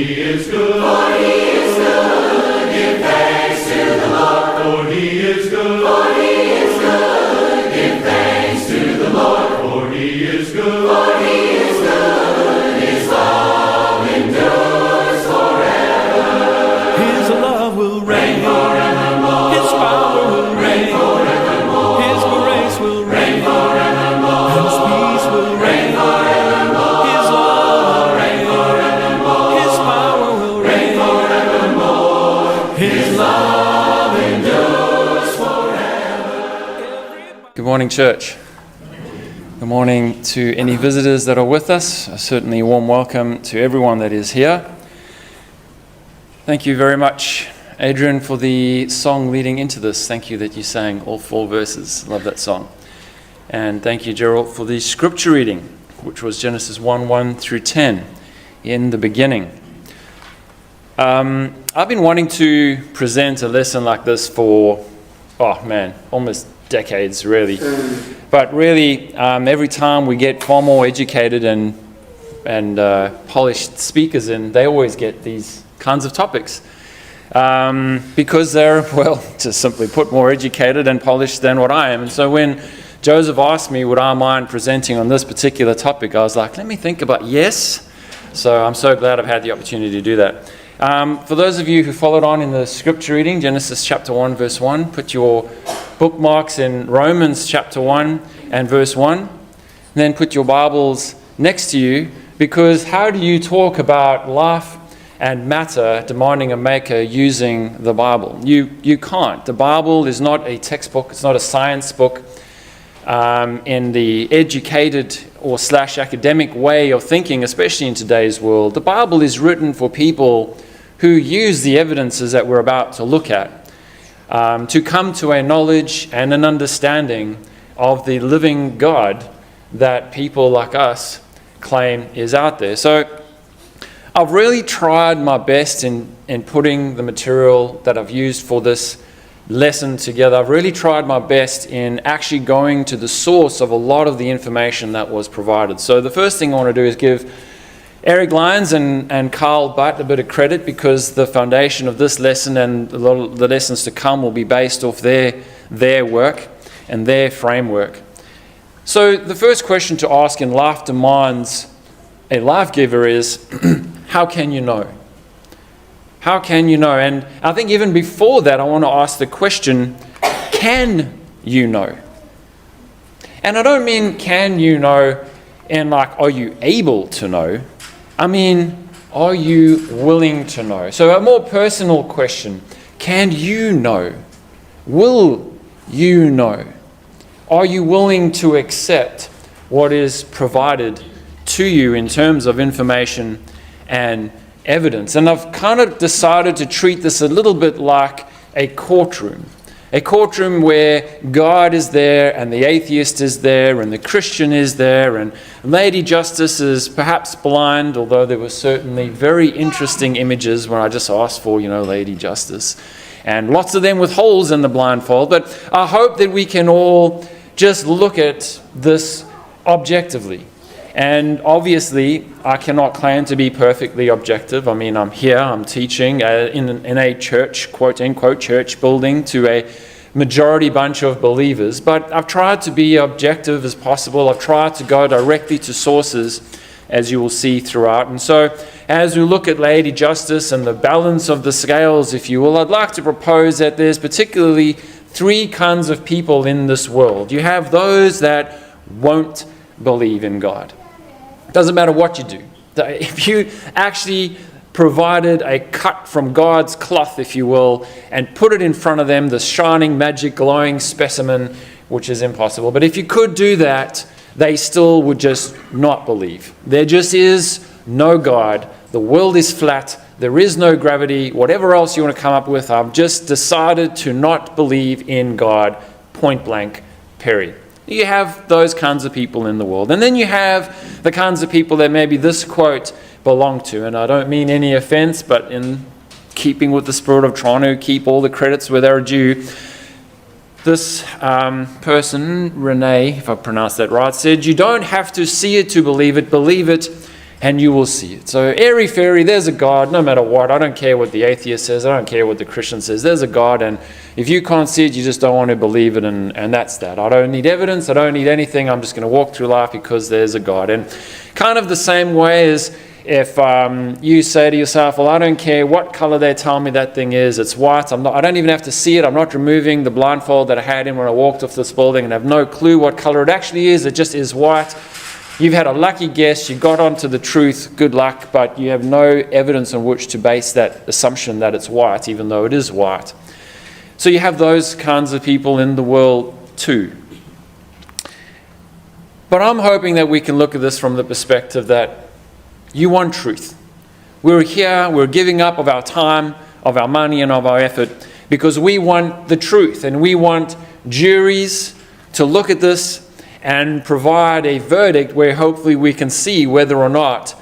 he is good. For he is good. Give thanks to the Lord. For he is good. For he is good. Give thanks to the Lord. For he is good. For he is good. His love endures forever. His love will reign forevermore. His power will reign forevermore. His grace will reign forevermore. His peace will reign forevermore. His love will reign forevermore. His power will reign forevermore. His love endures forever. Good morning, church. Good morning to any visitors that are with us. Certainly a warm welcome to everyone that is here. Thank you very much, Adrian, for the song leading into this. Thank you that you sang all 4 verses. Love that song. And thank you, Gerald, for the scripture reading, which was Genesis 1 through 10, in the beginning. I've been wanting to present a lesson like this for, almost decades, really. But really, every time we get far more educated and polished speakers in, they always get these kinds of topics. Because they're, just simply put, more educated and polished than what I am. And so when Joseph asked me, would I mind presenting on this particular topic, I was like, let me think about yes. So I'm so glad I've had the opportunity to do that. For those of you who followed on in the scripture reading, Genesis chapter 1, verse 1, put your bookmarks in Romans chapter 1 and verse 1. And then put your Bibles next to you, because how do you talk about life and matter demanding a maker using the Bible? You can't. The Bible is not a textbook. It's not a science book. In the educated or / academic way of thinking, especially in today's world, the Bible is written for people who use the evidences that we're about to look at to come to a knowledge and an understanding of the living God that people like us claim is out there. So I've really tried my best in putting the material that I've used for this lesson together. I've really tried my best in actually going to the source of a lot of the information that was provided. So the first thing I want to do is give Eric Lyons and Carl Butt a bit of credit, because the foundation of this lesson and a lot of the lessons to come will be based off their work and their framework. So the first question to ask in Life Demands a Life Giver is, how can you know? How can you know? And I think even before that, I want to ask the question, can you know? And I don't mean can you know and like, are you able to know? I mean, are you willing to know? So a more personal question, can you know? Will you know? Are you willing to accept what is provided to you in terms of information and evidence? And I've kind of decided to treat this a little bit like a courtroom where God is there and the atheist is there and the Christian is there, and Lady Justice is perhaps blind, although there were certainly very interesting images when I just asked for, Lady Justice, and lots of them with holes in the blindfold. But I hope that we can all just look at this objectively. And obviously, I cannot claim to be perfectly objective. I mean, I'm here, I'm teaching in a church, quote-unquote, church building to a majority bunch of believers. But I've tried to be objective as possible. I've tried to go directly to sources, as you will see throughout. And so, as we look at Lady Justice and the balance of the scales, if you will, I'd like to propose that there's particularly 3 kinds of people in this world. You have those that won't believe in God. Doesn't matter what you do. If you actually provided a cut from God's cloth, if you will, and put it in front of them, the shining, magic, glowing specimen, which is impossible. But if you could do that, they still would just not believe. There just is no God. The world is flat. There is no gravity. Whatever else you want to come up with, I've just decided to not believe in God, point blank, period. You have those kinds of people in the world. And then you have the kinds of people that maybe this quote belong to. And I don't mean any offense, but in keeping with the spirit of trying to keep all the credits where they're due, this person, Renee, if I pronounced that right, said, you don't have to see it to believe it and you will see it. So airy-fairy, there's a God, no matter what. I don't care what the atheist says. I don't care what the Christian says. There's a God, and if you can't see it, you just don't want to believe it, and that's that. I don't need evidence. I don't need anything. I'm just going to walk through life because there's a God. And kind of the same way as if you say to yourself, well, I don't care what color they tell me that thing is. It's white. I don't even have to see it. I'm not removing the blindfold that I had in when I walked off this building and have no clue what color it actually is. It just is white. You've had a lucky guess. You got onto the truth. Good luck. But you have no evidence on which to base that assumption that it's white, even though it is white. So you have those kinds of people in the world too. But I'm hoping that we can look at this from the perspective that you want truth. We're here, we're giving up of our time, of our money, and of our effort because we want the truth, and we want juries to look at this and provide a verdict where hopefully we can see whether or not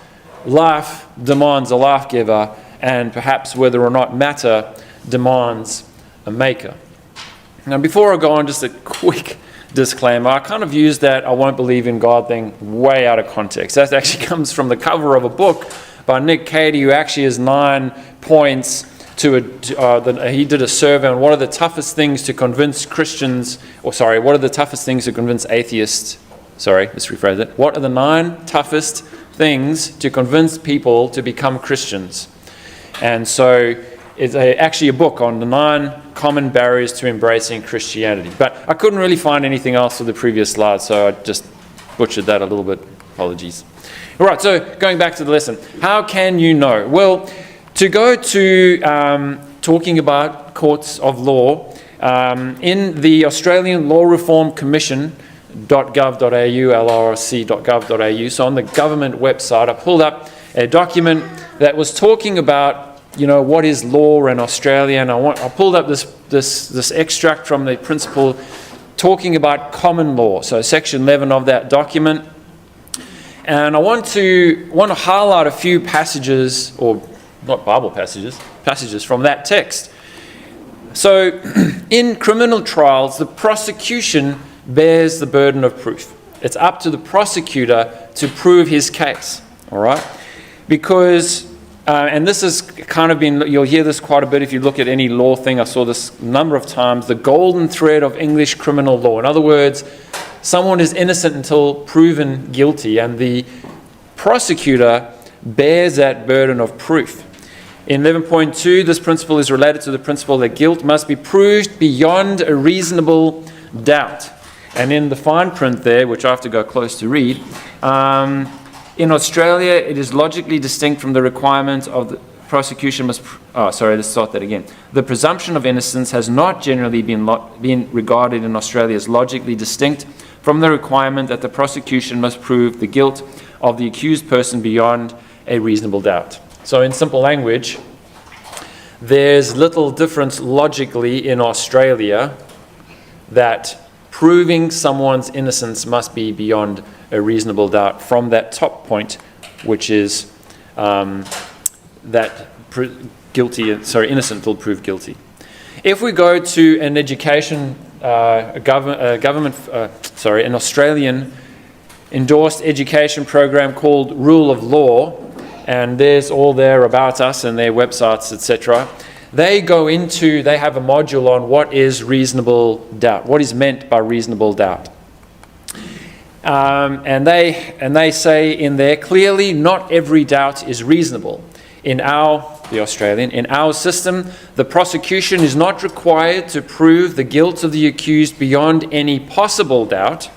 life demands a life giver, and perhaps whether or not matter demands a maker. Now, before I go on, just a quick disclaimer. I kind of used that I won't believe in God thing way out of context. That actually comes from the cover of a book by Nick Cady, who actually has 9 points he did a survey on what are the toughest things to convince Christians, what are the toughest things to convince atheists, let's rephrase it. What are the 9 toughest things to convince people to become Christians? And so it's actually a book on the 9 common barriers to embracing Christianity. But I couldn't really find anything else for the previous slide, so I just butchered that a little bit. Apologies. All right, so going back to the lesson. How can you know? Well, to go to talking about courts of law, in the Australian Law Reform Commission, .gov.au, lrc.gov.au, so on the government website, I pulled up a document that was talking about what is law in Australia, and I pulled up this extract from the principle talking about common law, so section 11 of that document. And I want to highlight a few passages, or not Bible passages from that text. So in criminal trials, the prosecution bears the burden of proof. It's up to the prosecutor to prove his case, all right? Because and this has kind of been, you'll hear this quite a bit if you look at any law thing. I saw this a number of times, the golden thread of English criminal law. In other words, someone is innocent until proven guilty, and the prosecutor bears that burden of proof. In 11.2, this principle is related to the principle that guilt must be proved beyond a reasonable doubt. And in the fine print there, which I have to go close to read, in Australia, it is logically distinct from the requirement of the prosecution must... let's start that again. The presumption of innocence has not generally been regarded in Australia as logically distinct from the requirement that the prosecution must prove the guilt of the accused person beyond a reasonable doubt. So in simple language, there's little difference logically in Australia that proving someone's innocence must be beyond a reasonable doubt from that top point, which is innocent till proved guilty. If we go to an education, an Australian endorsed education program called Rule of Law, and there's all there about us and their websites, etc. They have a module on what is reasonable doubt, what is meant by reasonable doubt. And they say in there, clearly not every doubt is reasonable. In our system, the prosecution is not required to prove the guilt of the accused beyond any possible doubt,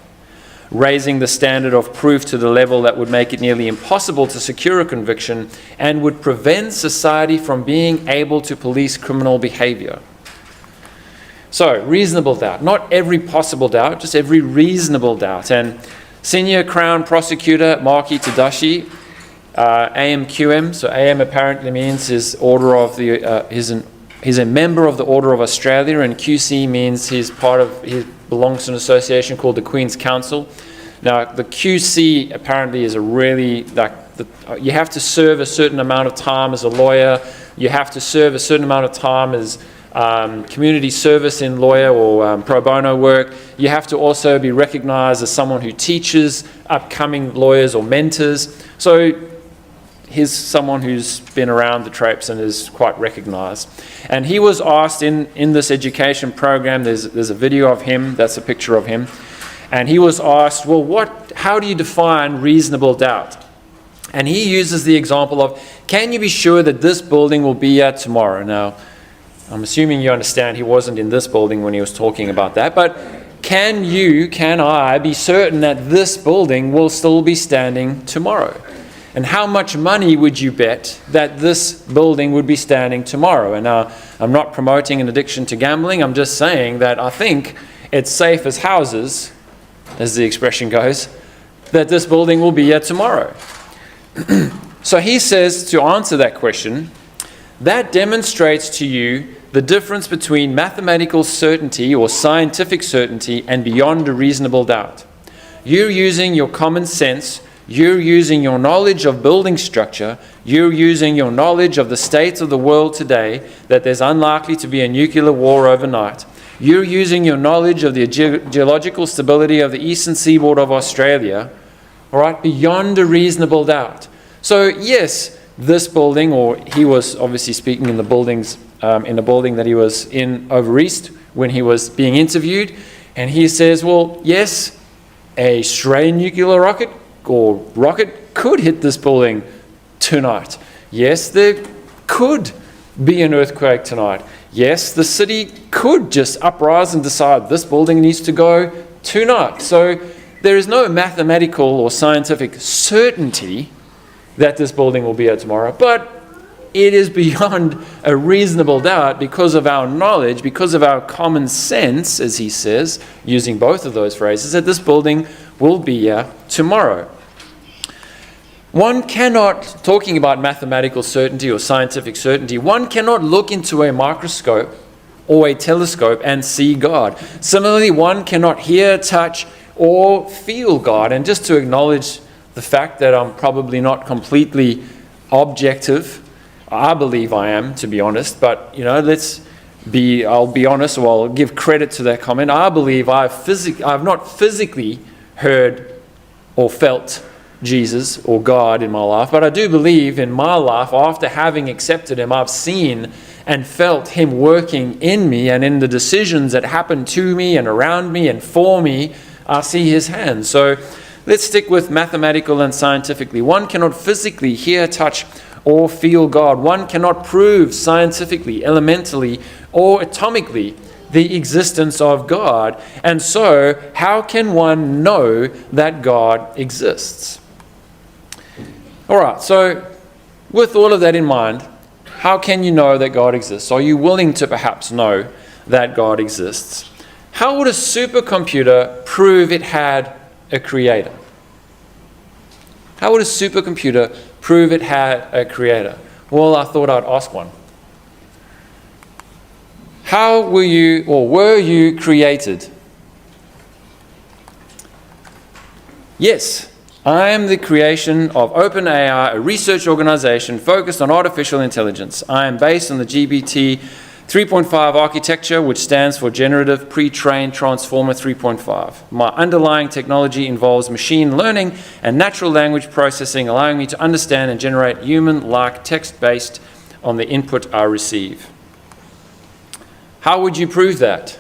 raising the standard of proof to the level that would make it nearly impossible to secure a conviction and would prevent society from being able to police criminal behavior. So, reasonable doubt. Not every possible doubt, just every reasonable doubt. And Senior Crown Prosecutor Marky Tadashi, AMQM, so AM apparently means he's a member of the Order of Australia, and QC means he belongs to an association called the Queen's Council. Now, the QC apparently is you have to serve a certain amount of time as a lawyer, you have to serve a certain amount of time as community service in lawyer or pro bono work. You have to also be recognised as someone who teaches upcoming lawyers or mentors. So he's someone who's been around the traps and is quite recognized. And he was asked in this education program, there's a video of him, that's a picture of him, and he was asked, well, how do you define reasonable doubt? And he uses the example of, can you be sure that this building will be here tomorrow? Now, I'm assuming you understand he wasn't in this building when he was talking about that, but can I be certain that this building will still be standing tomorrow? And how much money would you bet that this building would be standing tomorrow? And now, I'm not promoting an addiction to gambling, I'm just saying that I think it's safe as houses, as the expression goes, that this building will be here tomorrow. So he says, to answer that question, that demonstrates to you the difference between mathematical certainty or scientific certainty and beyond a reasonable doubt. You're using your common sense, you're using your knowledge of building structure, you're using your knowledge of the state of the world today, that there's unlikely to be a nuclear war overnight. You're using your knowledge of the geological stability of the eastern seaboard of Australia, all right, beyond a reasonable doubt. So yes, this building, or he was obviously speaking in the buildings, in the building that he was in over east when he was being interviewed, and he says, well, yes, a stray nuclear rocket or rocket could hit this building tonight. Yes, there could be an earthquake tonight. Yes, the city could just uprise and decide this building needs to go tonight. So there is no mathematical or scientific certainty that this building will be here tomorrow, but it is beyond a reasonable doubt because of our knowledge, because of our common sense, as he says, using both of those phrases, that this building will be here tomorrow. One cannot, talking about mathematical certainty or scientific certainty, one cannot look into a microscope or a telescope and see God. Similarly, one cannot hear, touch, or feel God. And just to acknowledge the fact that I'm probably not completely objective, I believe I am, to be honest, but I'll be honest, or I'll give credit to that comment. I believe I've not physically heard or felt Jesus or God in my life, but I do believe in my life, after having accepted him, I've seen and felt him working in me, and in the decisions that happen to me and around me and for me, I see his hand. So let's stick with mathematical and scientifically. One cannot physically hear, touch, or feel God. One cannot prove scientifically, elementally, or atomically the existence of God. And so, how can one know that God exists? All right, so with all of that in mind, how can you know that God exists? Are you willing to perhaps know that God exists? How would a supercomputer prove it had a creator? How would a supercomputer prove it had a creator? Well, I thought I'd ask one. How were you created? Yes, I am the creation of OpenAI, a research organization focused on artificial intelligence. I am based on the GPT 3.5 architecture, which stands for Generative Pre-trained Transformer 3.5. My underlying technology involves machine learning and natural language processing, allowing me to understand and generate human-like text based on the input I receive. How would you prove that?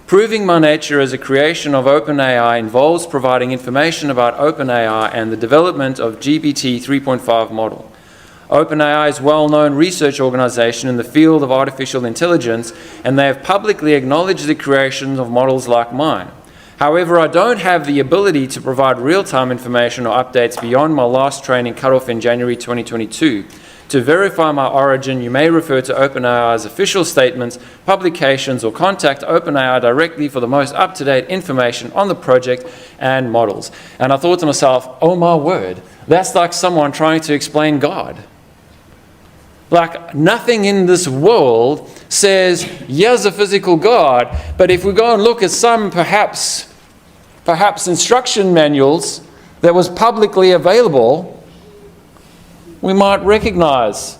Proving my nature as a creation of OpenAI involves providing information about OpenAI and the development of GPT 3.5 model. OpenAI is a well-known research organization in the field of artificial intelligence, and they have publicly acknowledged the creation of models like mine. However, I don't have the ability to provide real-time information or updates beyond my last training cutoff in January 2022. To verify my origin, you may refer to OpenAI's official statements, publications, or contact OpenAI directly for the most up-to-date information on the project and models. And I thought to myself, oh my word, that's like someone trying to explain God. Like, nothing in this world says, here's a physical God, but if we go and look at some perhaps instruction manuals that was publicly available, we might recognize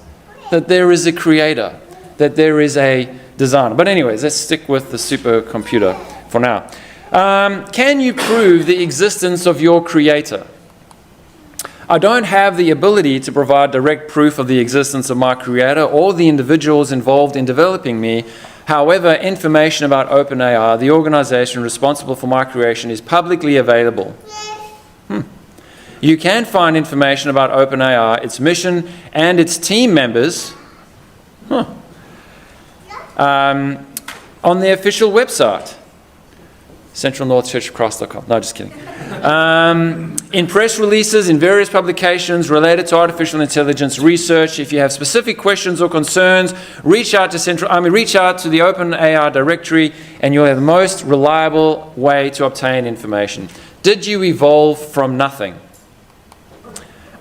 that there is a creator, that there is a designer. But anyways, let's stick with the supercomputer for now. Can you prove the existence of your creator? I don't have the ability to provide direct proof of the existence of my Creator or the individuals involved in developing me. However, information about OpenAI, the organization responsible for my creation, is publicly available. You can find information about OpenAI, its mission, and its team members on the official website, centralnorthchurchcross.com. No, just kidding. In press releases, in various publications related to artificial intelligence research. If you have specific questions or concerns, reach out to the OpenAI directory, and you'll have the most reliable way to obtain information. Did you evolve from nothing?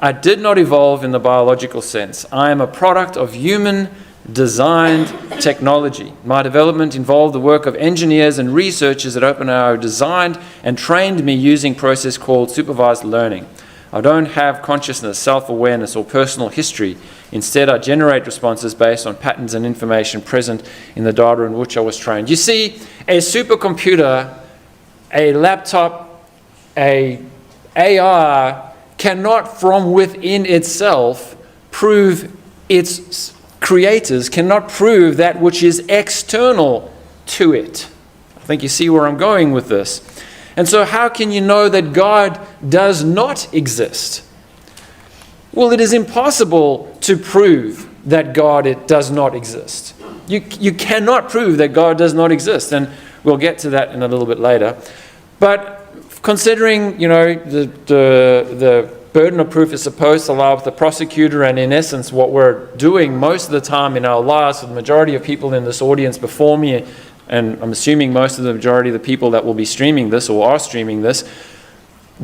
I did not evolve in the biological sense. I am a product of human-designed technology. My development involved the work of engineers and researchers at OpenAI who designed and trained me using a process called supervised learning. I don't have consciousness, self-awareness, or personal history. Instead, I generate responses based on patterns and information present in the data in which I was trained. You see, a supercomputer, a laptop, a AI cannot from within itself prove its creators, cannot prove that which is external to it. I think you see where I'm going with this. And so how can you know that God does not exist? Well, it is impossible to prove that God does not exist. You cannot prove that God does not exist, and we'll get to that in a little bit later. But considering, the burden of proof is supposed to lie with the prosecutor, and in essence what we're doing most of the time in our lives, for the majority of people in this audience before me, and I'm assuming most of the majority of the people that will be streaming this or are streaming this,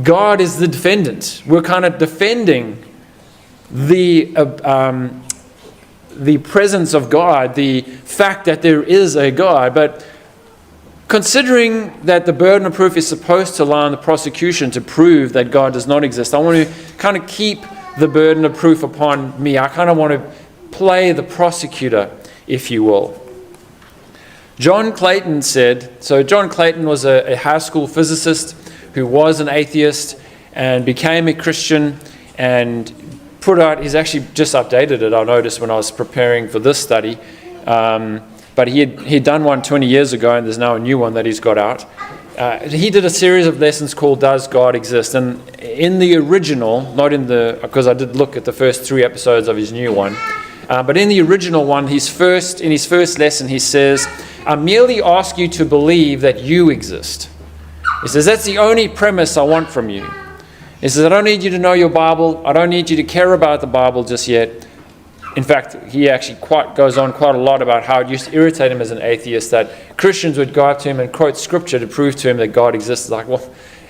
God is the defendant. We're kind of defending the presence of God, the fact that there is a God. But considering that the burden of proof is supposed to lie on the prosecution to prove that God does not exist, I want to kind of keep the burden of proof upon me. I kind of want to play the prosecutor, if you will. John Clayton said, so John Clayton was a high school physicist who was an atheist and became a Christian and put out, he's actually just updated it, I noticed when I was preparing for this study. But he'd done one 20 years ago, and there's now a new one that he's got out. He did a series of lessons called Does God Exist? And in the original, not in the, because I did look at the first 3 episodes of his new one, but in the original one, in his first lesson, he says, I merely ask you to believe that you exist. He says, that's the only premise I want from you. He says, I don't need you to know your Bible. I don't need you to care about the Bible just yet. In fact, he actually goes on quite a lot about how it used to irritate him as an atheist that Christians would go up to him and quote scripture to prove to him that God exists. Like, well,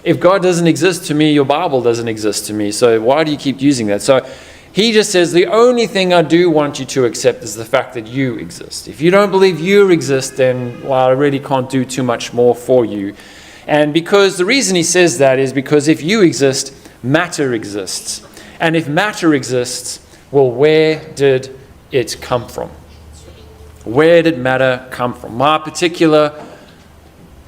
if God doesn't exist to me, your Bible doesn't exist to me. So why do you keep using that? So he just says, the only thing I do want you to accept is the fact that you exist. If you don't believe you exist, then, well, I really can't do too much more for you. And because the reason he says that is because if you exist, matter exists. And if matter exists, well, where did it come from? Where did matter come from? My particular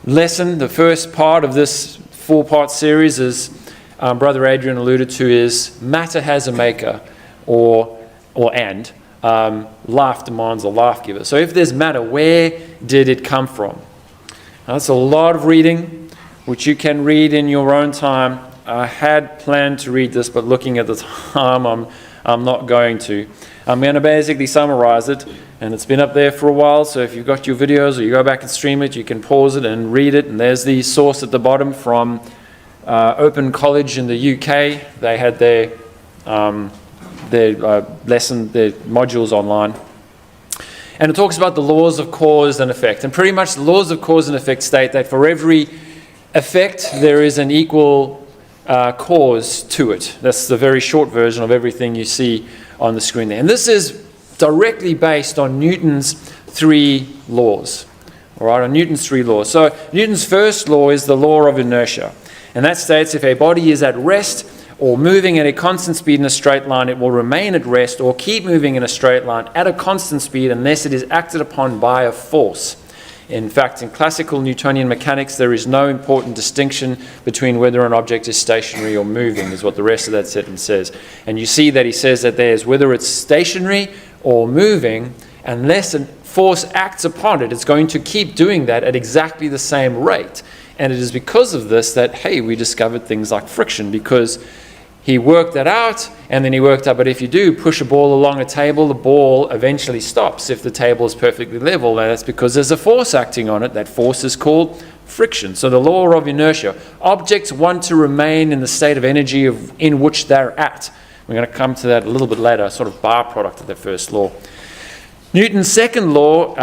lesson, the first part of this 4-part series, as Brother Adrian alluded to, is matter has a maker, and life demands a life giver. So if there's matter, where did it come from? Now, that's a lot of reading, which you can read in your own time. I had planned to read this, but looking at the time, I'm not going to. I'm going to basically summarize it, and it's been up there for a while, so if you've got your videos or you go back and stream it, you can pause it and read it. And there's the source at the bottom from Open College in the UK. They had their modules online. And it talks about the laws of cause and effect. And pretty much the laws of cause and effect state that for every effect, there is an equal cause to it. That's the very short version of everything you see on the screen there. And this is directly based on Newton's 3 laws. All right, on Newton's 3 laws. So Newton's first law is the law of inertia. And that states if a body is at rest or moving at a constant speed in a straight line, it will remain at rest or keep moving in a straight line at a constant speed unless it is acted upon by a force. In fact, in classical Newtonian mechanics, there is no important distinction between whether an object is stationary or moving, is what the rest of that sentence says. And you see that he says that there's whether it's stationary or moving, unless a force acts upon it, it's going to keep doing that at exactly the same rate. And it is because of this that, hey, we discovered things like friction, because he worked that out, and then he worked out, but if you do push a ball along a table, the ball eventually stops if the table is perfectly level, and that's because there's a force acting on it. That force is called friction. So the law of inertia. Objects want to remain in the state of energy in which they're at. We're going to come to that a little bit later, sort of byproduct of the first law. Newton's second law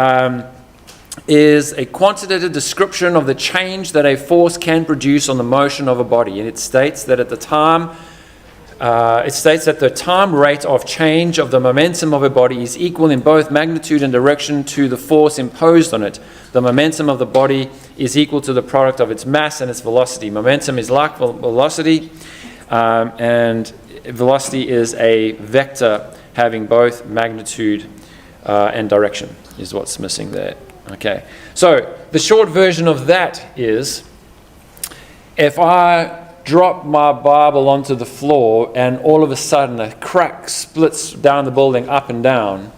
is a quantitative description of the change that a force can produce on the motion of a body, and it states that the time rate of change of the momentum of a body is equal in both magnitude and direction to the force imposed on it. The momentum of the body is equal to the product of its mass and its velocity. Momentum is like velocity, and velocity is a vector having both magnitude and direction, is what's missing there. Okay, so the short version of that is, if I drop my Bible onto the floor and all of a sudden a crack splits down the building up and down,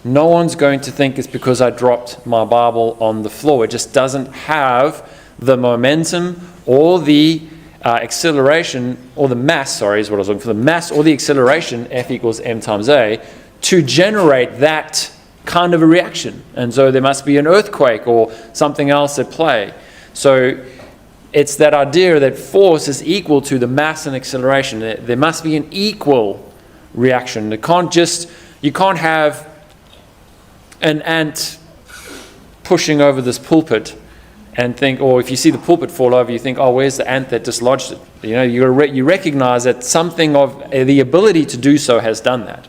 no one's going to think it's because I dropped my Bible on the floor. It just doesn't have the momentum or the acceleration, or the mass, sorry, is what I was looking for, the mass or the acceleration, F equals m times a, to generate that kind of a reaction. And so there must be an earthquake or something else at play. So it's that idea that force is equal to the mass and acceleration. There must be an equal reaction. You can't have an ant pushing over this pulpit and think, or if you see the pulpit fall over, you think, oh, where's the ant that dislodged it? You know, you recognize that something of the ability to do so has done that.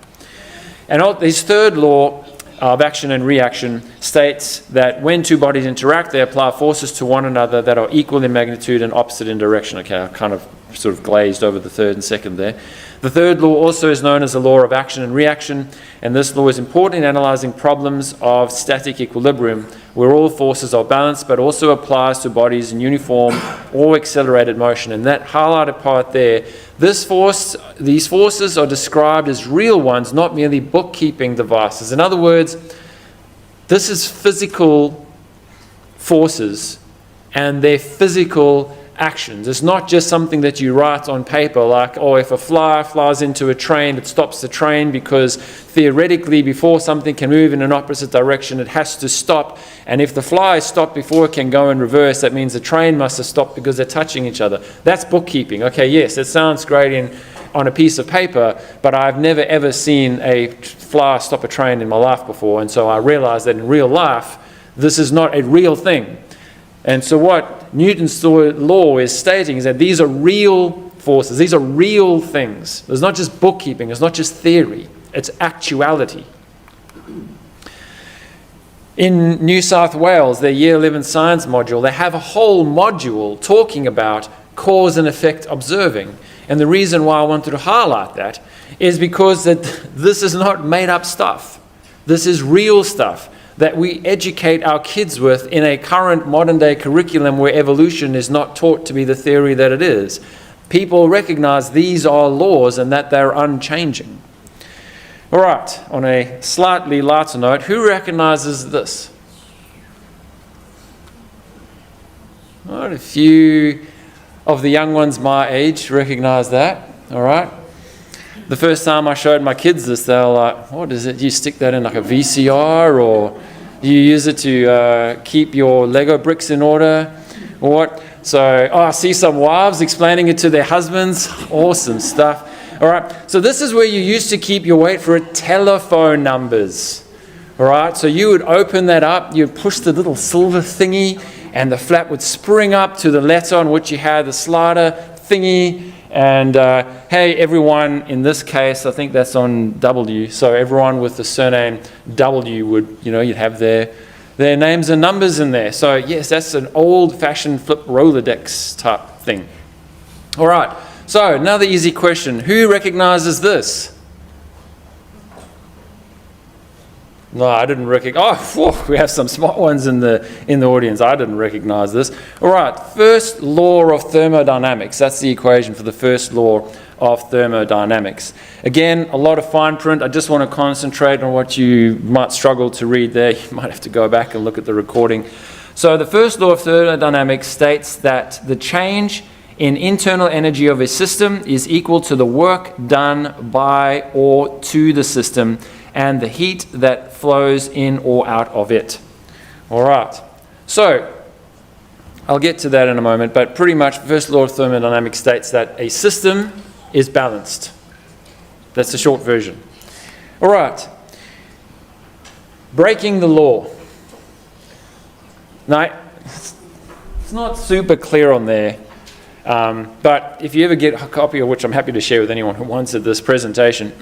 And his third law of action and reaction states that when two bodies interact, they apply forces to one another that are equal in magnitude and opposite in direction. Okay, I kind of sort of glazed over the third and second there. The third law also is known as the law of action and reaction, and this law is important in analyzing problems of static equilibrium, where all forces are balanced, but also applies to bodies in uniform or accelerated motion. And that highlighted part there, these forces are described as real ones, not merely bookkeeping devices. In other words, this is physical forces and they're physical actions. It's not just something that you write on paper, like, oh, if a fly flies into a train, it stops the train because theoretically before something can move in an opposite direction, it has to stop. And if the fly is stopped before it can go in reverse, that means the train must have stopped because they're touching each other. That's bookkeeping. Okay, yes, it sounds great on a piece of paper, but I've never ever seen a fly stop a train in my life before. And so I realized that in real life, this is not a real thing. And so what Newton's law is stating is that these are real forces. These are real things. It's not just bookkeeping. It's not just theory. It's actuality. In New South Wales, their Year 11 science module, they have a whole module talking about cause and effect observing. And the reason why I wanted to highlight that is because that this is not made up stuff. This is real stuff that we educate our kids with in a current modern day curriculum where evolution is not taught to be the theory that it is. People recognize these are laws and that they're unchanging. All right, on a slightly lighter note, who recognizes this? All right, a few of the young ones my age recognize that. All right. The first time I showed my kids this, they were like, what is it? Do you stick that in like a VCR, or do you use it to keep your Lego bricks in order, or what? So, I see some wives explaining it to their husbands. Awesome stuff. All right, so this is where you used to keep your, wait for it, telephone numbers. All right, so you would open that up, you'd push the little silver thingy, and the flap would spring up to the letter on which you had the slider thingy. And hey, everyone, in this case, I think that's on W. So everyone with the surname W would, you'd have their names and numbers in there. So yes, that's an old-fashioned flip Rolodex type thing. All right, so another easy question. Who recognizes this? No, I didn't recognize. Oh, we have some smart ones in the audience. I didn't recognize this. All right, first law of thermodynamics. That's the equation for the first law of thermodynamics. Again, a lot of fine print. I just want to concentrate on what you might struggle to read there. You might have to go back and look at the recording. So the first law of thermodynamics states that the change in internal energy of a system is equal to the work done by or to the system and the heat that flows in or out of it. All right. So I'll get to that in a moment, but pretty much first law of thermodynamics states that a system is balanced. That's the short version. All right. Breaking the law. Now, it's not super clear on there, but if you ever get a copy of which I'm happy to share with anyone who wants it, this presentation,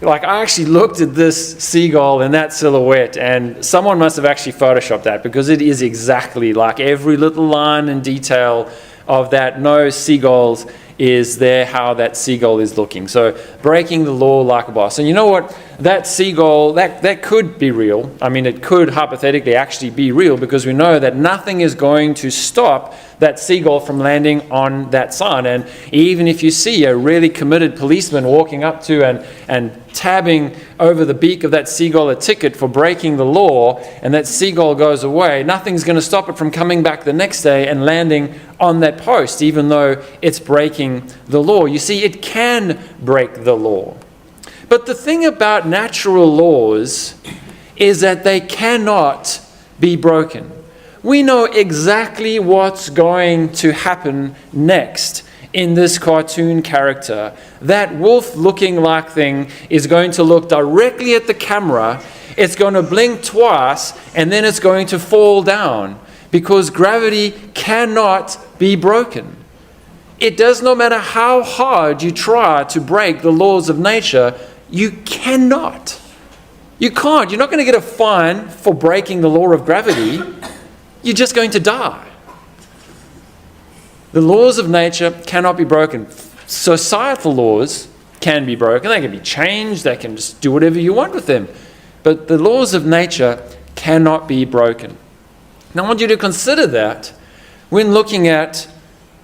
like I actually looked at this seagull in that silhouette, and someone must have actually photoshopped that, because it is exactly like every little line and detail of that. No seagulls is there how that seagull is looking. So breaking the law like a boss. And you know what? That seagull, that could be real. I mean, it could hypothetically actually be real, because we know that nothing is going to stop that seagull from landing on that sign. And even if you see a really committed policeman walking up to and tabbing over the beak of that seagull a ticket for breaking the law, and that seagull goes away, nothing's going to stop it from coming back the next day and landing on that post, even though it's breaking the law. You see, it can break the law. But the thing about natural laws is that they cannot be broken. We know exactly what's going to happen next in this cartoon character. That wolf-looking like thing is going to look directly at the camera, it's going to blink twice, and then it's going to fall down, because gravity cannot be broken. It does not matter how hard you try to break the laws of nature, you cannot. You can't. You're not going to get a fine for breaking the law of gravity. You're just going to die. The laws of nature cannot be broken. Societal laws can be broken. They can be changed. They can just do whatever you want with them. But the laws of nature cannot be broken. Now, I want you to consider that when looking at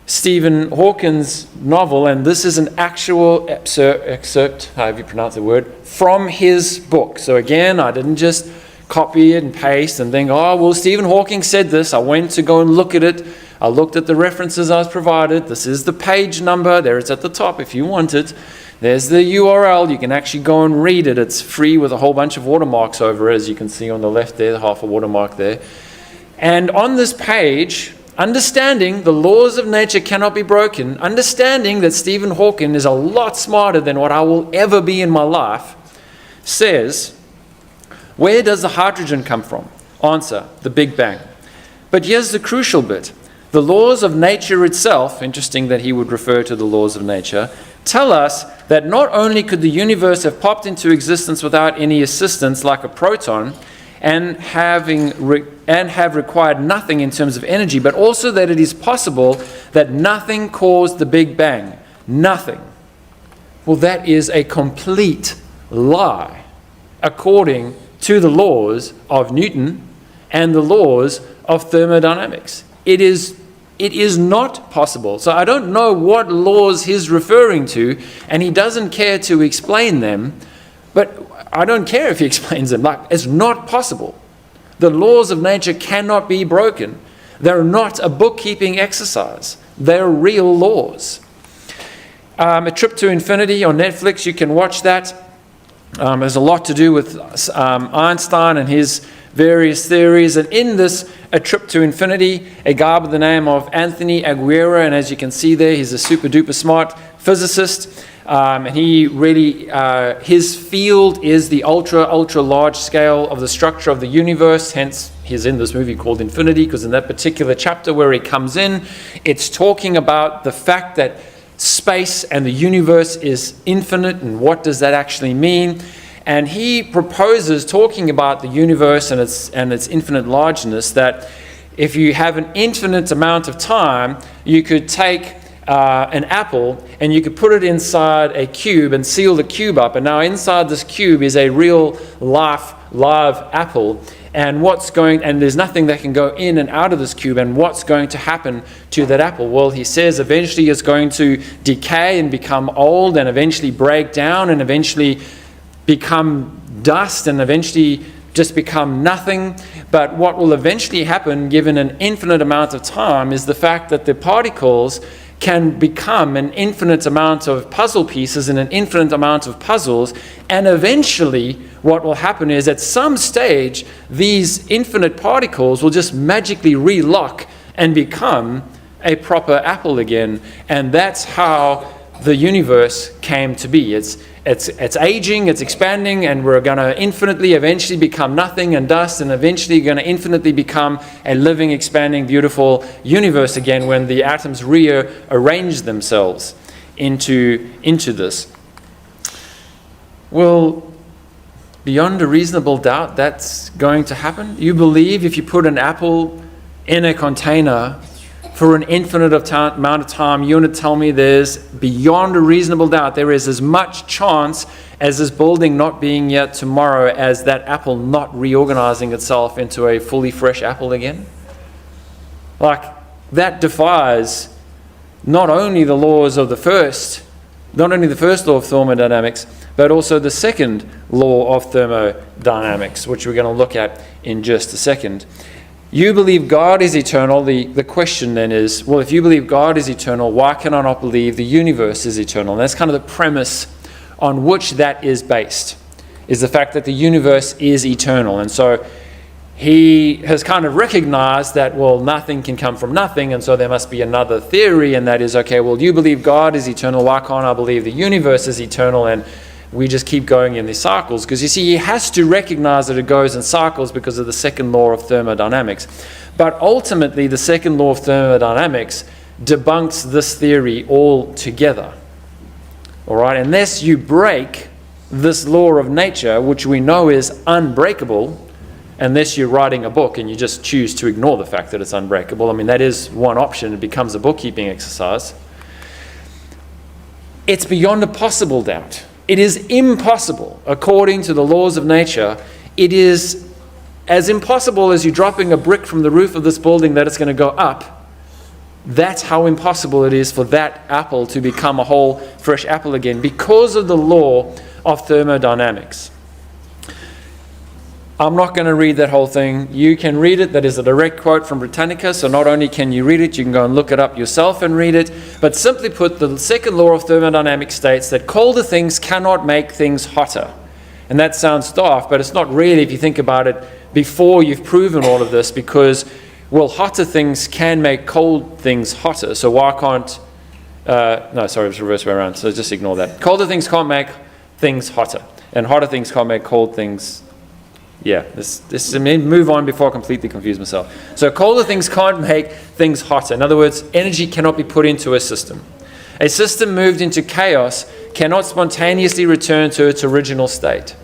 Stephen Hawking's novel, and this is an actual excerpt, however you pronounce the word, from his book. So again, I didn't just copy it and paste and think, oh, well, Stephen Hawking said this. I went to go and look at it. I looked at the references I was provided. This is the page number. There it's at the top if you want it. There's the URL. You can actually go and read it. It's free with a whole bunch of watermarks over it, as you can see on the left there, half a watermark there. And on this page, understanding the laws of nature cannot be broken, understanding that Stephen Hawking is a lot smarter than what I will ever be in my life, says, where does the hydrogen come from? Answer, the Big Bang. But here's the crucial bit. The laws of nature itself, interesting that he would refer to the laws of nature, tell us that not only could the universe have popped into existence without any assistance like a proton, and have required nothing in terms of energy, but also that it is possible that nothing caused the Big Bang. Nothing. Well, that is a complete lie, according to the laws of Newton and the laws of thermodynamics. It is not possible. So I don't know what laws he's referring to, and he doesn't care to explain them, but I don't care if he explains them. Like, it's not possible. The laws of nature cannot be broken. They're not a bookkeeping exercise. They're real laws. A Trip to Infinity on Netflix, you can watch that. There's a lot to do with Einstein and his various theories. And in this A Trip to Infinity, a guy by the name of Anthony Aguirre, and as you can see there, he's a super duper smart physicist. And he really, his field is the ultra large scale of the structure of the universe. Hence, he's in this movie called Infinity, because in that particular chapter where he comes in, it's talking about the fact that space and the universe is infinite, and what does that actually mean? And he proposes, talking about the universe and its infinite largeness, that if you have an infinite amount of time, you could take an apple, and you could put it inside a cube and seal the cube up. And now inside this cube is a real live apple. And there's nothing that can go in and out of this cube. And what's going to happen to that apple? Well, he says eventually it's going to decay and become old, and eventually break down, and eventually become dust, and eventually just become nothing. But what will eventually happen, given an infinite amount of time, is the fact that the particles can become an infinite amount of puzzle pieces and an infinite amount of puzzles. And eventually what will happen is, at some stage, these infinite particles will just magically relock and become a proper apple again. And that's how the universe came to be. It's aging, it's expanding, and we're going to infinitely eventually become nothing and dust, and eventually going to infinitely become a living, expanding, beautiful universe again when the atoms rearrange themselves into this. Well, beyond a reasonable doubt, that's going to happen. You believe if you put an apple in a container for an infinite amount of time, you want to tell me there's, beyond a reasonable doubt, there is as much chance as this building not being yet tomorrow as that apple not reorganizing itself into a fully fresh apple again? Like, that defies not only the laws of the first law of thermodynamics, but also the second law of thermodynamics, which we're going to look at in just a second. You believe God is eternal. The question then is, well, if you believe God is eternal, why can I not believe the universe is eternal? And that's kind of the premise on which that is based, is the fact that the universe is eternal. And so he has kind of recognized that, well, nothing can come from nothing, and so there must be another theory, and that is, okay, well, you believe God is eternal, why can't I believe the universe is eternal? And we just keep going in these cycles, because you see, he has to recognize that it goes in cycles because of the second law of thermodynamics. But ultimately, the second law of thermodynamics debunks this theory altogether. All right, unless you break this law of nature, which we know is unbreakable, unless you're writing a book and you just choose to ignore the fact that it's unbreakable. I mean, that is one option. It becomes a bookkeeping exercise. It's beyond a possible doubt. It is impossible, according to the laws of nature. It is as impossible as you dropping a brick from the roof of this building that it's going to go up. That's how impossible it is for that apple to become a whole fresh apple again, because of the law of thermodynamics. I'm not going to read that whole thing. You can read it. That is a direct quote from Britannica. So not only can you read it, you can go and look it up yourself and read it. But simply put, the second law of thermodynamics states that colder things cannot make things hotter. And that sounds daft, but it's not really if you think about it before you've proven all of this, because, well, hotter things can make cold things hotter. So why can't... no, sorry, it's the reverse way around. So just ignore that. Colder things can't make things hotter. And hotter things can't make cold things... Yeah, move on before I completely confuse myself. So colder things can't make things hotter. In other words, energy cannot be put into a system. A system moved into chaos cannot spontaneously return to its original state.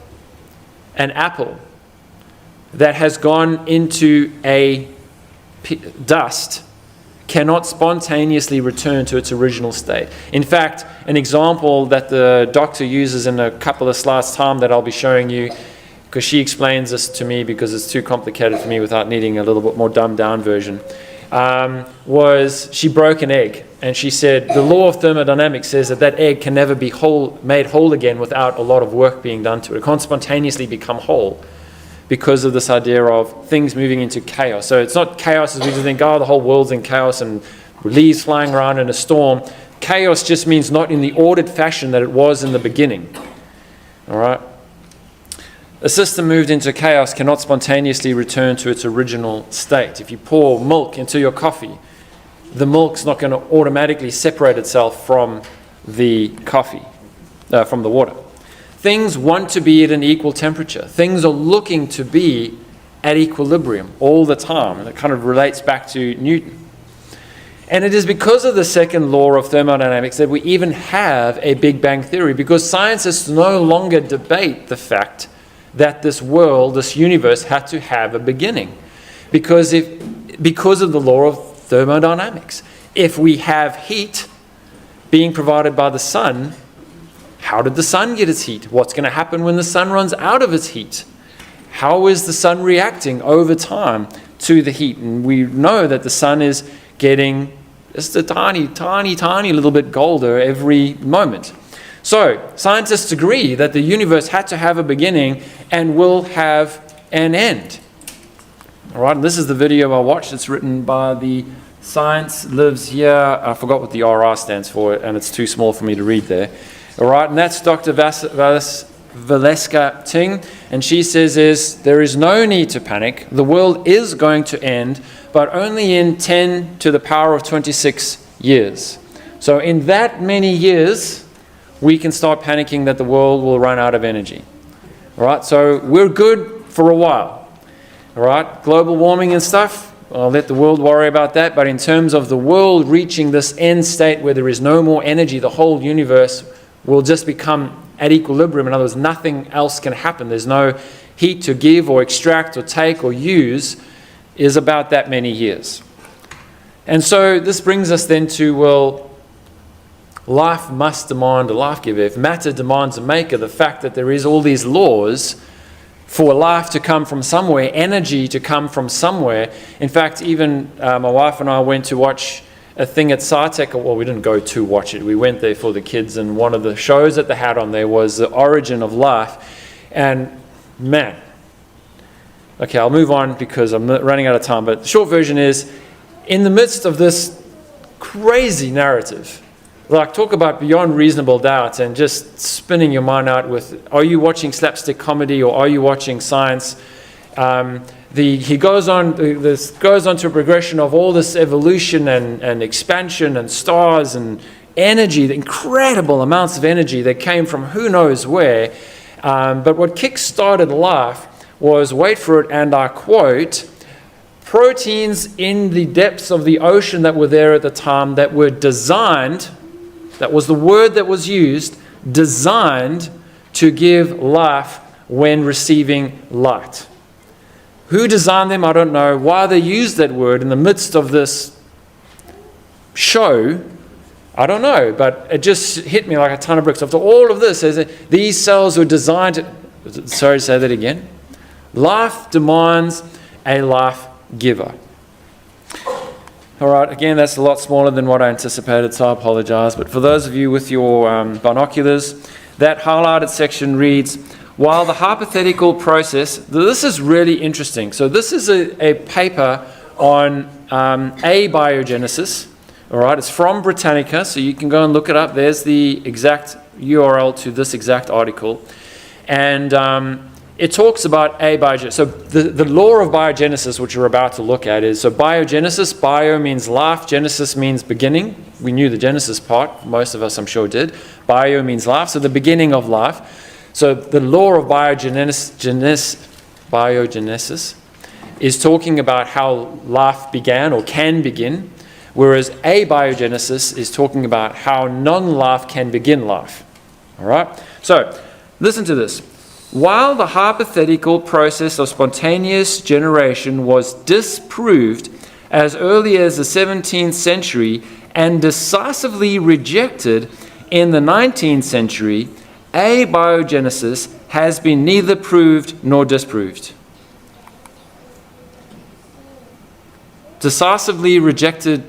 An apple that has gone into a dust cannot spontaneously return to its original state. In fact, an example that the doctor uses in a couple of slides' time that I'll be showing you, because she explains this to me because it's too complicated for me without needing a little bit more dumbed down version, was she broke an egg. And she said the law of thermodynamics says that egg can never be made whole again without a lot of work being done to it. It can't spontaneously become whole because of this idea of things moving into chaos. So it's not chaos as we just think, oh, the whole world's in chaos and leaves flying around in a storm. Chaos just means not in the ordered fashion that it was in the beginning. All right? A system moved into chaos cannot spontaneously return to its original state. If you pour milk into your coffee, the milk's not going to automatically separate itself from the coffee, from the water. Things want to be at an equal temperature. Things are looking to be at equilibrium all the time. And it kind of relates back to Newton. And it is because of the second law of thermodynamics that we even have a Big Bang theory, because scientists no longer debate the fact that this world, this universe, had to have a beginning. Because of the law of thermodynamics. If we have heat, being provided by the sun, how did the sun get its heat? What's going to happen when the sun runs out of its heat? How is the sun reacting over time to the heat? And we know that the sun is getting just a tiny, tiny, tiny little bit colder every moment. So scientists agree that the universe had to have a beginning and will have an end. All right, and this is the video I watched. It's written by the Science Lives Here. I forgot what the RR stands for, and it's too small for me to read there. All right, and that's Dr. Valeska Ting, and she says there is no need to panic. The world is going to end, but only in 10 to the power of 26 years. So in that many years, we can start panicking that the world will run out of energy. All right, so we're good for a while. All right, global warming and stuff, I'll let the world worry about that. But in terms of the world reaching this end state where there is no more energy, the whole universe will just become at equilibrium. In other words, nothing else can happen. There's no heat to give or extract or take or use, is about that many years. And so this brings us then to, well, life must demand a life giver. If matter demands a maker, the fact that there is all these laws for life to come from somewhere, energy to come from somewhere. In fact, even my wife and I went to watch a thing at SciTech. Well, we didn't go to watch it. We went there for the kids, and one of the shows that they had on there was the origin of life. And man, okay, I'll move on because I'm running out of time. But the short version is, in the midst of this crazy narrative, like, talk about beyond reasonable doubt and just spinning your mind out with, are you watching slapstick comedy or are you watching science? He goes on, this goes on to a progression of all this evolution and expansion and stars and energy, the incredible amounts of energy that came from who knows where. But what kick-started life was, wait for it, and I quote, proteins in the depths of the ocean that were there at the time that were designed, that was the word that was used, designed to give life when receiving light. Who designed them? I don't know. Why they used that word in the midst of this show, I don't know. But it just hit me like a ton of bricks. After all of this, these cells were designed to, sorry to say that again. Life demands a life giver. All right, again, that's a lot smaller than what I anticipated, so I apologize. But for those of you with your binoculars, that highlighted section reads, while the hypothetical process, this is really interesting. So this is a paper on abiogenesis. All right, it's from Britannica, so you can go and look it up. There's the exact URL to this exact article. And it talks about abiogenesis. So the law of biogenesis, which we're about to look at, is, so biogenesis, bio means life, genesis means beginning. We knew the Genesis part, most of us I'm sure did. Bio means life, so the beginning of life. So the law of biogenesis is talking about how life began or can begin, whereas abiogenesis is talking about how non-life can begin life. All right? So listen to this. While the hypothetical process of spontaneous generation was disproved as early as the 17th century and decisively rejected in the 19th century, abiogenesis has been neither proved nor disproved. Decisively rejected,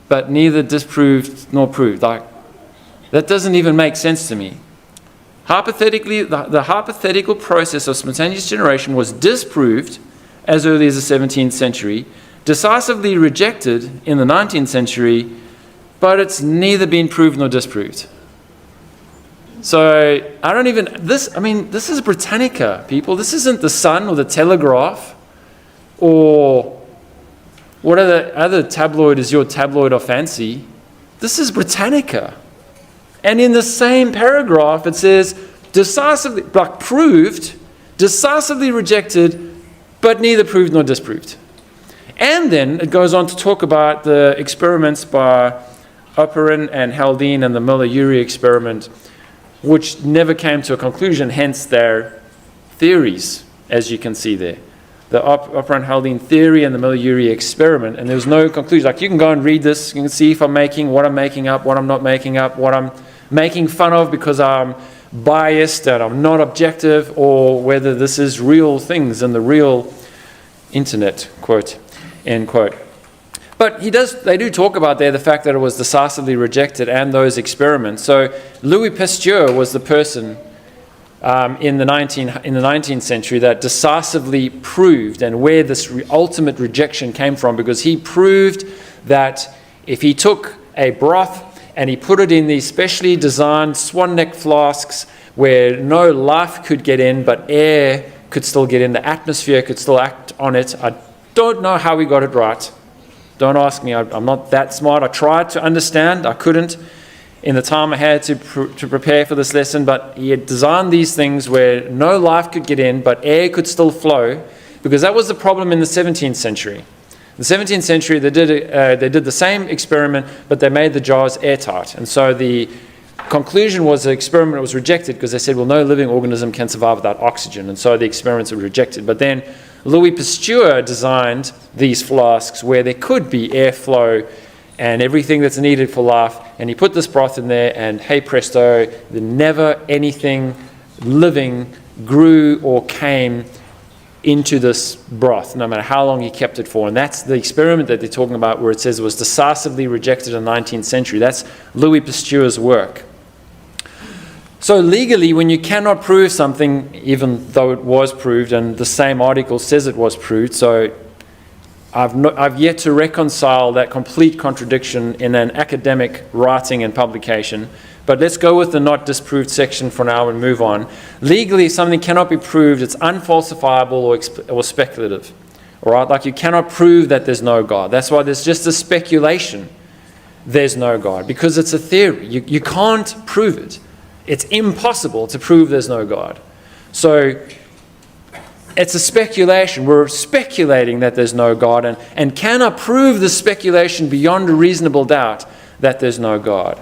but neither disproved nor proved. Like, that doesn't even make sense to me. Hypothetically, the hypothetical process of spontaneous generation was disproved as early as the 17th century, decisively rejected in the 19th century, but it's neither been proved nor disproved. So this is Britannica, people. This isn't the Sun or the Telegraph or what other tabloid is your tabloid of fancy. This is Britannica. And in the same paragraph, it says, decisively, like proved, decisively rejected, but neither proved nor disproved. And then it goes on to talk about the experiments by Oparin and Haldane and the Miller-Urey experiment, which never came to a conclusion, hence their theories, as you can see there. the operant-Haldane theory and the Miller-Urey experiment, and there was no conclusion. Like, you can go and read this, you can see if I'm making, what I'm making up, what I'm not making up, what I'm making fun of because I'm biased and I'm not objective, or whether this is real things in the real internet, quote, end quote. But they do talk about there the fact that it was decisively rejected and those experiments. So Louis Pasteur was the person in the 19th century that decisively proved, and where this ultimate rejection came from, because he proved that if he took a broth and he put it in these specially designed swan neck flasks where no life could get in but air could still get in, the atmosphere could still act on it. I don't know how he got it right. Don't ask me, I'm not that smart. I tried to understand, I couldn't in the time I had to prepare for this lesson, but he had designed these things where no life could get in, but air could still flow, because that was the problem in the 17th century. In the 17th century, they did the same experiment, but they made the jars airtight. And so the conclusion was the experiment was rejected because they said, well, no living organism can survive without oxygen, and so the experiments were rejected. But then Louis Pasteur designed these flasks where there could be airflow and everything that's needed for life, and he put this broth in there, and hey presto, never anything living grew or came into this broth, no matter how long he kept it for. And that's the experiment that they're talking about, where it says it was decisively rejected in the 19th century. That's Louis Pasteur's work. So legally, when you cannot prove something, even though it was proved, and the same article says it was proved, so I've yet to reconcile that complete contradiction in an academic writing and publication. But let's go with the not disproved section for now and move on. Legally, if something cannot be proved, it's unfalsifiable or speculative. All right? Like, you cannot prove that there's no God. That's why there's just a speculation there's no God, because it's a theory. You can't prove it. It's impossible to prove there's no God. So it's a speculation. We're speculating that there's no God, and cannot prove the speculation beyond a reasonable doubt that there's no God.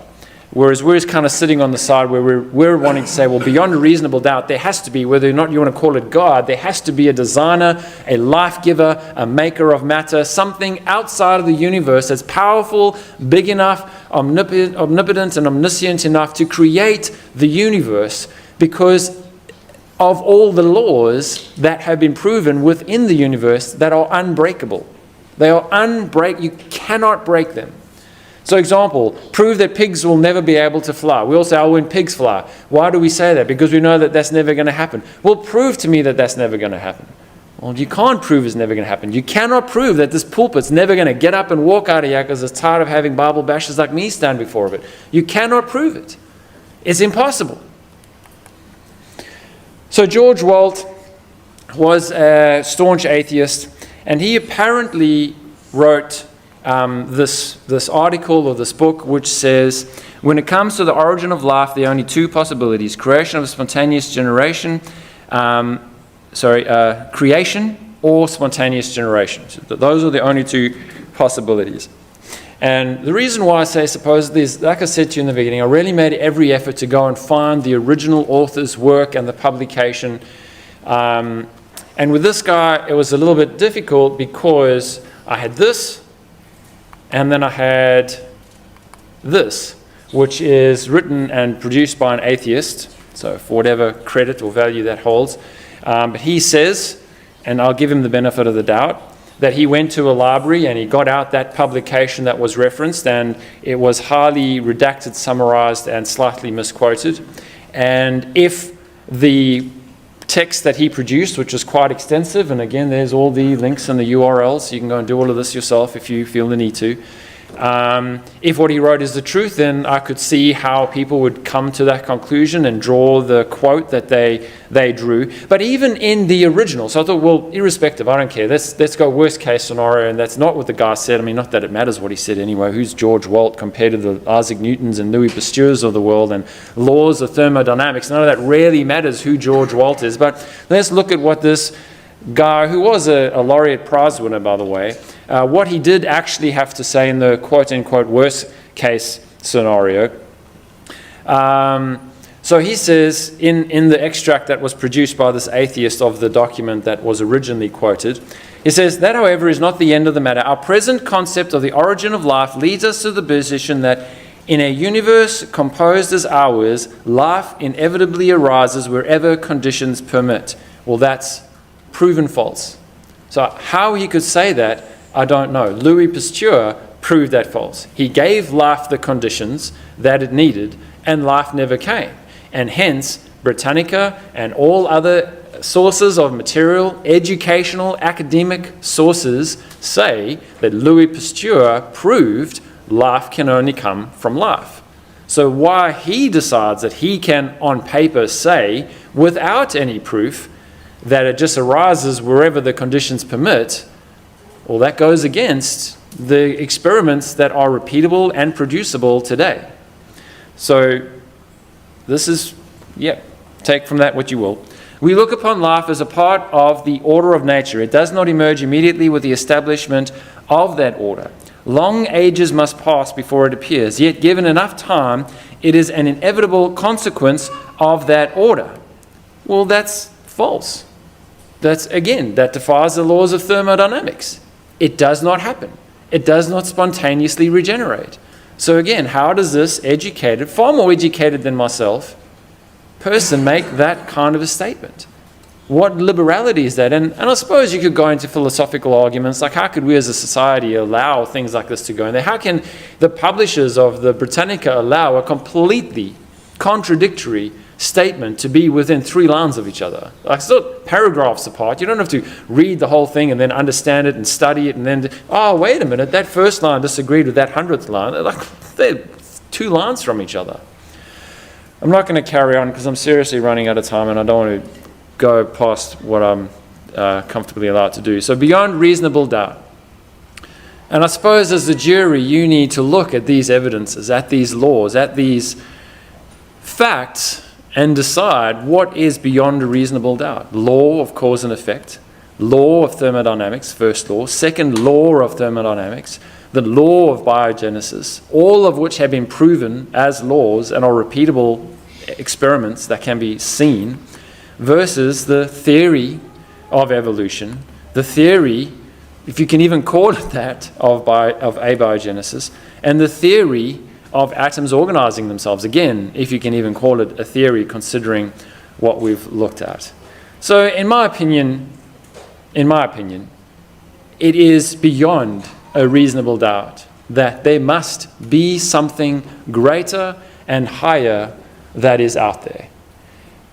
Whereas we're just kind of sitting on the side where we're wanting to say, well, beyond a reasonable doubt, there has to be, whether or not you want to call it God, there has to be a designer, a life giver, a maker of matter, something outside of the universe that's powerful, big enough, omnipotent and omniscient enough to create the universe, because of all the laws that have been proven within the universe that are unbreakable. They are unbreakable. You cannot break them. So example, prove that pigs will never be able to fly. We all say, oh, when pigs fly. Why do we say that? Because we know that that's never going to happen. Well, prove to me that that's never going to happen. Well, you can't prove it's never going to happen. You cannot prove that this pulpit's never going to get up and walk out of here because it's tired of having Bible bashers like me stand before it. You cannot prove it. It's impossible. So George Walt was a staunch atheist, and he apparently wrote this article or this book, which says, when it comes to the origin of life, there are only two possibilities: creation of spontaneous generation, creation or spontaneous generation. So those are the only two possibilities. And the reason why I say supposedly is, like I said to you in the beginning, I really made every effort to go and find the original author's work and the publication. And with this guy, it was a little bit difficult because I had this, and then I had this, which is written and produced by an atheist, so for whatever credit or value that holds. But he says, and I'll give him the benefit of the doubt, that he went to a library and he got out that publication that was referenced, and it was highly redacted, summarized, and slightly misquoted. And if the text that he produced, which was quite extensive, and again, there's all the links and the URLs, so you can go and do all of this yourself if you feel the need to. If what he wrote is the truth, then I could see how people would come to that conclusion and draw the quote that they drew. But even in the original, so I thought, well, irrespective, I don't care. Let's go worst case scenario, and that's not what the guy said. I mean, not that it matters what he said anyway. Who's George Walt compared to the Isaac Newtons and Louis Pasteur's of the world and laws of thermodynamics? None of that really matters who George Walt is. But let's look at what this guy, who was a laureate prize winner, by the way, what he did actually have to say in the quote-unquote worst case scenario. So he says in the extract that was produced by this atheist of the document that was originally quoted, he says, that, however, is not the end of the matter. Our present concept of the origin of life leads us to the position that in a universe composed as ours, life inevitably arises wherever conditions permit. Well, that's proven false. So how he could say that, I don't know. Louis Pasteur proved that false. He gave life the conditions that it needed, and life never came. And hence, Britannica and all other sources of material, educational, academic sources say that Louis Pasteur proved life can only come from life. So why he decides that he can, on paper, say, without any proof, that it just arises wherever the conditions permit, well, that goes against the experiments that are repeatable and producible today. So this is, take from that what you will. We look upon life as a part of the order of nature. It does not emerge immediately with the establishment of that order. Long ages must pass before it appears, yet given enough time, it is an inevitable consequence of that order. Well, that's false. That defies the laws of thermodynamics. It does not happen. It does not spontaneously regenerate. So again, how does this educated, far more educated than myself, person make that kind of a statement? What liberality is that? And I suppose you could go into philosophical arguments, like how could we as a society allow things like this to go in there? How can the publishers of the Britannica allow a completely contradictory statement to be within 3 lines of each other? Like, it's not paragraphs apart. You don't have to read the whole thing and then understand it and study it and then, oh, wait a minute, that first line disagreed with that 100th line. They're 2 lines from each other. I'm not going to carry on because I'm seriously running out of time and I don't want to go past what I'm comfortably allowed to do. So beyond reasonable doubt. And I suppose as the jury, you need to look at these evidences, at these laws, at these facts, and decide what is beyond a reasonable doubt. Law of cause and effect, law of thermodynamics, first law, second law of thermodynamics, the law of biogenesis, all of which have been proven as laws and are repeatable experiments that can be seen, versus the theory of evolution, the theory, if you can even call it that, of abiogenesis, and the theory of atoms organizing themselves, again, if you can even call it a theory considering what we've looked at. So in my opinion, it is beyond a reasonable doubt that there must be something greater and higher that is out there.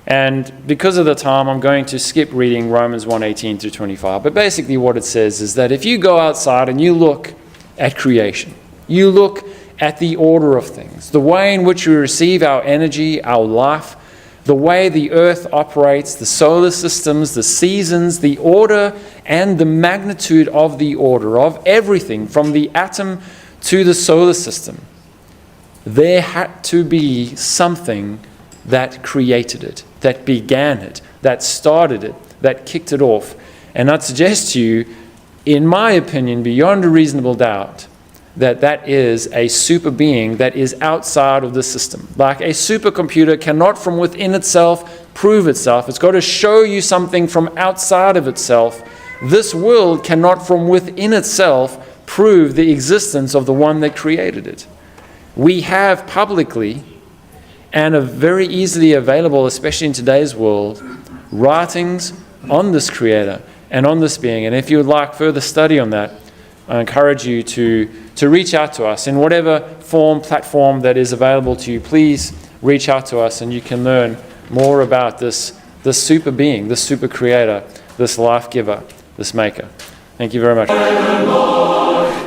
And because of the time, I'm going to skip reading Romans 1:18 through 25. But basically what it says is that if you go outside and you look at creation, you look at the order of things, the way in which we receive our energy, our life, the way the earth operates, the solar systems, the seasons, the order and the magnitude of the order of everything from the atom to the solar system, there had to be something that created it, that began it, that started it, that kicked it off. And I'd suggest to you, in my opinion, beyond a reasonable doubt, that is a super being that is outside of the system. Like a supercomputer cannot from within itself prove itself. It's got to show you something from outside of itself. This world cannot from within itself prove the existence of the one that created it. We have publicly and are very easily available, especially in today's world, writings on this creator and on this being. And if you would like further study on that, I encourage you to reach out to us in whatever platform that is available to you. Please reach out to us and you can learn more about this super being, this super creator, this life giver, this maker. Thank you very much.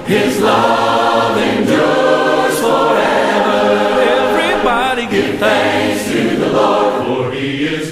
His love endures forever. Everybody give thanks to the Lord, for He is